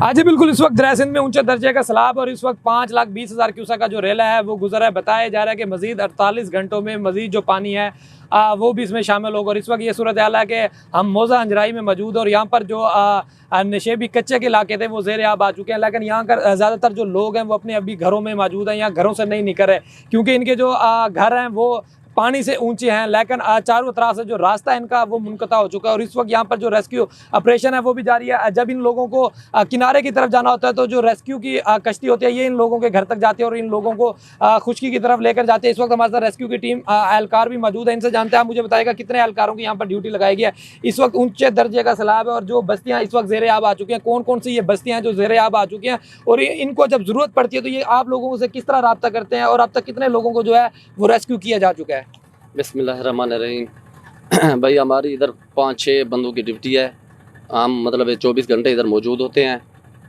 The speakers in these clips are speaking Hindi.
हाँ जी बिल्कुल, इस वक्त दरिया सिंध में ऊंचे दर्जे का सैलाब और इस वक्त 5,20,000 क्यूसेक का जो रेला है वो गुजरा है। बताया जा रहा है कि मजीद 48 घंटों में मजीद जो पानी है वो भी इसमें शामिल होगा। और इस वक्त ये सूरत हाल है कि हम मौजा अंजराई में मौजूद और यहाँ पर जो नशेबी कच्चे के इलाके थे वो ज़ेर आब आ चुके हैं, लेकिन यहाँ कर ज़्यादातर जो लोग हैं वो अपने अभी घरों में मौजूद हैं, यहाँ घरों से नहीं निकल रहे क्योंकि इनके जो घर हैं वो पानी से ऊंचे हैं, लेकिन चारों तरफ से जो रास्ता है इनका वो मुनक़ता हो चुका है। और इस वक्त यहाँ पर जो रेस्क्यू ऑपरेशन है वो भी जारी है। जब इन लोगों को किनारे की तरफ जाना होता है तो जो रेस्क्यू की कश्ती होती है ये इन लोगों के घर तक जाती है और इन लोगों को खुशकी की तरफ लेकर जाते हैं। इस वक्त हमारे साथ रेस्क्यू की टीम एहलकार भी मौजूद है, इनसे जानते हैं। मुझे बताएगा कितने एहलकारों की यहाँ पर ड्यूटी लगाई गई है। इस वक्त ऊंचे दर्जे का सैलाब है और जो बस्तियाँ इस वक्त ज़ेर आब आ चुकी हैं, कौन कौन सी ये बस्तियाँ हैं जो ज़ेर आब आ चुकी हैं और इनको जब ज़रूरत पड़ती है तो ये आप लोगों से किस तरह रब्ता करते हैं और अब तक कितने लोगों को जो है वो रेस्क्यू किया जा चुका है? बिस्मिल्लाहिर्रहमानिर्रहीम। भाई हमारी इधर 5-6 बंदों की ड्यूटी है। हम मतलब 24 घंटे इधर मौजूद होते हैं।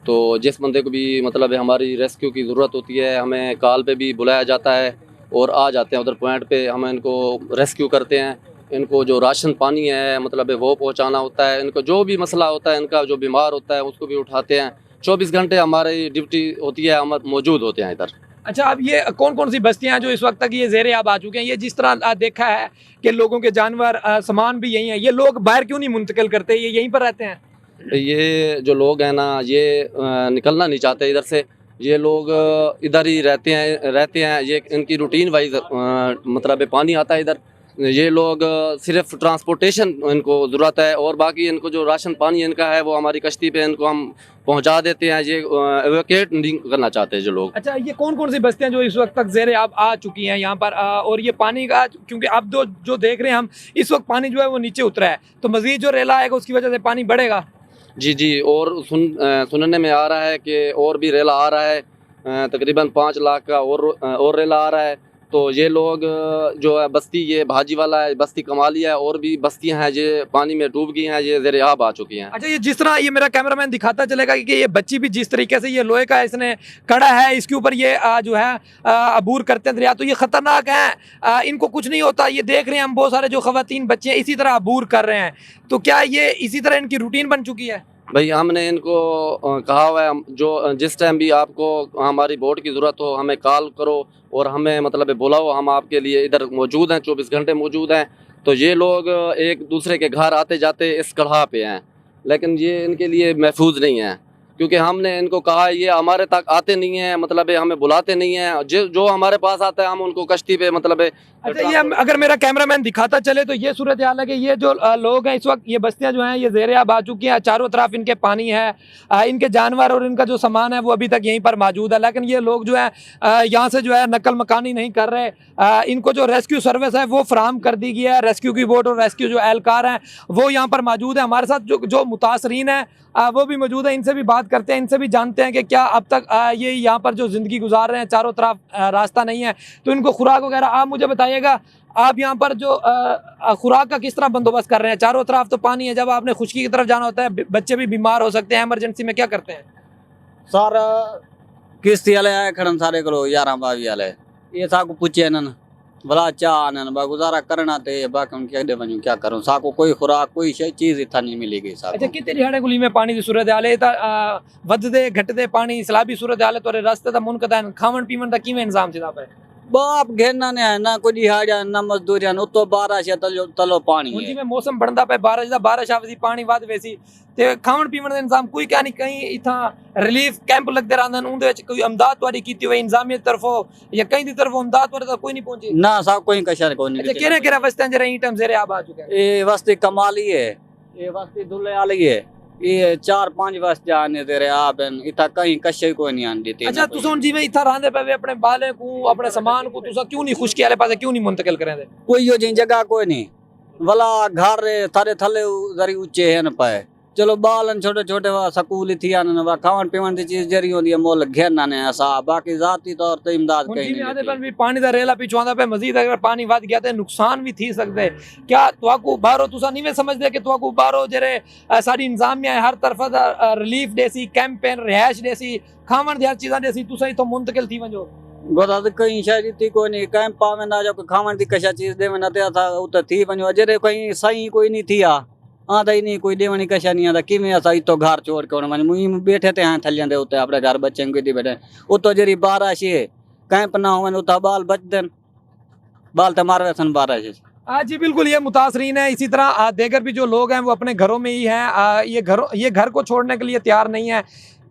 तो जिस बंदे को भी मतलब हमारी रेस्क्यू की ज़रूरत होती है हमें कॉल पे भी बुलाया जाता है और आ जाते हैं उधर पॉइंट पे। हम इनको रेस्क्यू करते हैं। इनको जो राशन पानी है मतलब वो पहुंचाना होता है। इनको जो भी मसला होता है, इनका जो बीमार होता है उसको भी उठाते हैं। 24 घंटे हमारी ड्यूटी होती है, हम मौजूद होते हैं इधर। अच्छा, अब ये कौन कौन सी बस्तियां हैं जो इस वक्त तक ये ज़ेर आब आ चुके हैं? ये जिस तरह देखा है कि लोगों के जानवर सामान भी यही है, ये लोग बाहर क्यों नहीं मुंतकिल करते, ये यहीं पर रहते हैं? ये जो लोग हैं ना ये निकलना नहीं चाहते इधर से। ये लोग इधर ही रहते हैं। ये इनकी रूटीन वाइज मतलब पानी आता है इधर। ये लोग सिर्फ ट्रांसपोर्टेशन इनको ज़रूरत है और बाकी इनको जो राशन पानी इनका है वो हमारी कश्ती पे इनको हम पहुंचा देते हैं। ये एवैक्यूएट नहीं करना चाहते जो लोग। अच्छा, ये कौन कौन सी बस्तियां जो इस वक्त तक ज़ेर आब आ चुकी हैं यहाँ पर और ये पानी का, क्योंकि अब जो देख रहे हैं हम इस वक्त पानी जो है वो नीचे उतरा है तो मजीद जो रेला आएगा उसकी वजह से पानी बढ़ेगा? जी और सुनने में आ रहा है कि और भी रेला आ रहा है। तकरीबन 5 लाख का और रेला आ रहा है। तो ये लोग जो है बस्ती ये भाजी वाला है, बस्ती कमालिया है और भी बस्तियां हैं ये पानी में डूब गई हैं, ये ज़ेर आब आ चुकी हैं। अच्छा, ये जिस तरह ये मेरा कैमरामैन दिखाता चलेगा कि ये बच्ची भी जिस तरीके से ये लोहे का इसने कड़ा है इसके ऊपर ये जो है अबूर करते हैं दरिया, तो ये खतरनाक है। इनको कुछ नहीं होता। ये देख रहे हैं हम बहुत सारे जो खवातीन बच्चे हैं इसी तरह अबूर कर रहे हैं, तो क्या ये इसी तरह इनकी रूटीन बन चुकी है? भाई हमने इनको कहा हुआ है जो जिस टाइम भी आपको हमारी बोट की ज़रूरत हो हमें कॉल करो और हमें मतलब बुलाओ, हम आपके लिए इधर मौजूद हैं, 24 घंटे मौजूद हैं। तो ये लोग एक दूसरे के घर आते जाते इस कड़हा पे हैं, लेकिन ये इनके लिए महफूज नहीं है क्योंकि हमने इनको कहा ये हमारे तक आते नहीं हैं, मतलब हमें बुलाते नहीं हैं। जो हमारे पास आता है हम उनको कश्ती पे मतलब। अच्छा, ये अगर मेरा कैमरामैन दिखाता चले तो ये सूरत हाल है कि ये जो लोग हैं इस वक्त ये बस्तियां जो हैं ये ज़ेर आब आ चुकी हैं। चारों तरफ इनके पानी है, इनके जानवर और इनका जो सामान है वो अभी तक यहीं पर मौजूद है, लेकिन ये लोग जो है यहाँ से जो है नकल मकानी नहीं कर रहे। इनको जो रेस्क्यू सर्विस है वो फराहम कर दी गई है। रेस्क्यू की बोट और रेस्क्यू जो एहलकार हैं वो यहाँ पर मौजूद है। हमारे साथ जो मुतासरीन है वो भी मौजूद है, इनसे भी बात करते हैं, इनसे भी जानते हैं कि क्या अब तक ये यहाँ पर जो ज़िंदगी गुजार रहे हैं, चारों तरफ रास्ता नहीं है तो इनको खुराक वगैरह। आप मुझे बताइएगा आप यहाँ पर जो खुराक का किस तरह बंदोबस्त कर रहे हैं? चारों तरफ तो पानी है, जब आपने खुशकी की तरफ जाना होता है बच्चे भी बीमार हो सकते हैं, इमरजेंसी में क्या करते हैं? सर किश्ती वाले आए खड़न सारे करो 11-22 वाले ये साको पूछे न भला चाह न गुजारा करना थे बाकी हम क्या वनू क्या करूँ, साको कोई खुराक कोई चीज़ इतना नहीं मिलेगी। अच्छा, कितने दिहाड़े गुली में पानी की सूरत हाल है? वधदे घटदे पानी सलाबी सूरत हाल है तो रास्ते का मुनक़ता है, खावन पीवन का किवें इंतजाम थी पे? बाप घेरना ने ना कोई दिहाड़िया ना मजदूरिया उतो बारिश तलो पानी है। जिवें मौसम बनता पे बारिश आवे पानी वध वैसी ते खावन पीवन का इंतजाम कोई क्या नहीं, कहीं इतना रिलीफ कैंप लगते रहंदे उनदे विच कोई अमदाद वाली कीती हुई इंतजामियत तरफों या कहीं दी तरफों अमदाद वाले तो कोई नहीं पहुंची ना सा कोई कशर कोई नहीं। अच्छा, केरे वस्ते जरा ई टाइम ज़ेर आब आ चुके हैं? ये वस्ती कमाली है, ये वस्ती दुल्ले वाली है, ये 4-5 बस्ते आने तेरे आप इतना कहीं कशे कोई नहीं आन देती। अच्छा, तुम जिवें इतना रहंदे पे अपने बाले को अपने सामान को तुसा क्यों नहीं खुशकी वाले पासे क्यों नहीं मुंतकिल करेंदे? कोई यो जी जगह कोई नहीं भला घर थारे थले जरी ऊंचे है न पाए। चलो बालन छोटे छोटे वा स्कूल थी आने वा खावन पीवन की चीज जरी होंदी है मोल घेरना ने ऐसा बाकी जाती तौर ते इमदाद कहीं नहीं आदे पर भी पानी दा रेला पिछवांदा पे मजीद अगर पानी वध गया तो नुकसान भी थी सकदे। क्या तुआको बारो तुसा नहीं में समझदे कि तुआको बारो जरे साडी इंतजामिया है हर तरफ दा रिलीफ देसी कैंपेन रिहाइश देसी खावन दी हर चीज़ां देसी तुसा इथों मुंतकिल थी वंजो? गोदा कहीं शायद थी कोई नहीं कैंप पावे ना जो खावन दी कशा चीज दे ना ते था उत थी वंजो जरे कहीं सही कोई नहीं थी आ आता ही नहीं कोई देवनी कशा नहीं आता कि मैं ऐसा ही तो घर छोड़ के मैंने मुझे बैठे थे यहाँ थलियां दे होते अपने घर बच्चे को बैठे वो तो जरी 12 से कैंप ना हो उता बाल बच देन बाल तो मारवे सन 12 से जी बिल्कुल, ये मुतासरीन है। इसी तरह देगर भी जो लोग हैं वो अपने घरों में ही हैं। ये घर को छोड़ने के लिए तैयार नहीं है।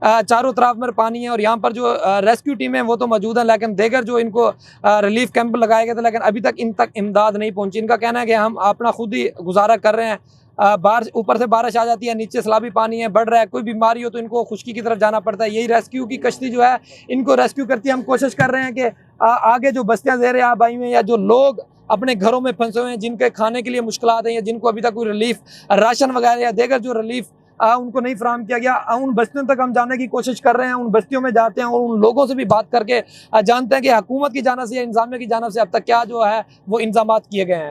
चारों तरफ में पानी है और यहाँ पर जो रेस्क्यू टीम है वो तो मौजूद है, लेकिन देगर जो इनको रिलीफ कैंप लगाए गए थे, लेकिन अभी तक इन तक इमदाद नहीं पहुंची। इनका कहना है कि हम अपना खुद ही गुजारा कर रहे हैं। बारिश ऊपर से बारिश आ जाती है, नीचे सैलाबी पानी है, बढ़ रहा है, कोई बीमारी हो तो इनको खुश्की की तरफ जाना पड़ता है। यही रेस्क्यू की कश्ती जो है इनको रेस्क्यू करती है। हम कोशिश कर रहे हैं कि आगे जो बस्तियाँ ज़ेर आब आई हुई हैं या जो लोग अपने घरों में फंसे हुए हैं, जिनके खाने के लिए मुश्किलात हैं या जिनको अभी तक कोई रिलीफ राशन वगैरह या देगर जो रिलीफ उनको नहीं फराहम किया गया, उन बस्तियों तक हम जाने की कोशिश कर रहे हैं। उन बस्तियों में जाते हैं और उन लोगों से भी बात करके जानते हैं कि हुकूमत की जानिब से या इंतजामिया की जानिब से अब तक क्या जो है वो इंतजामात किए गए हैं।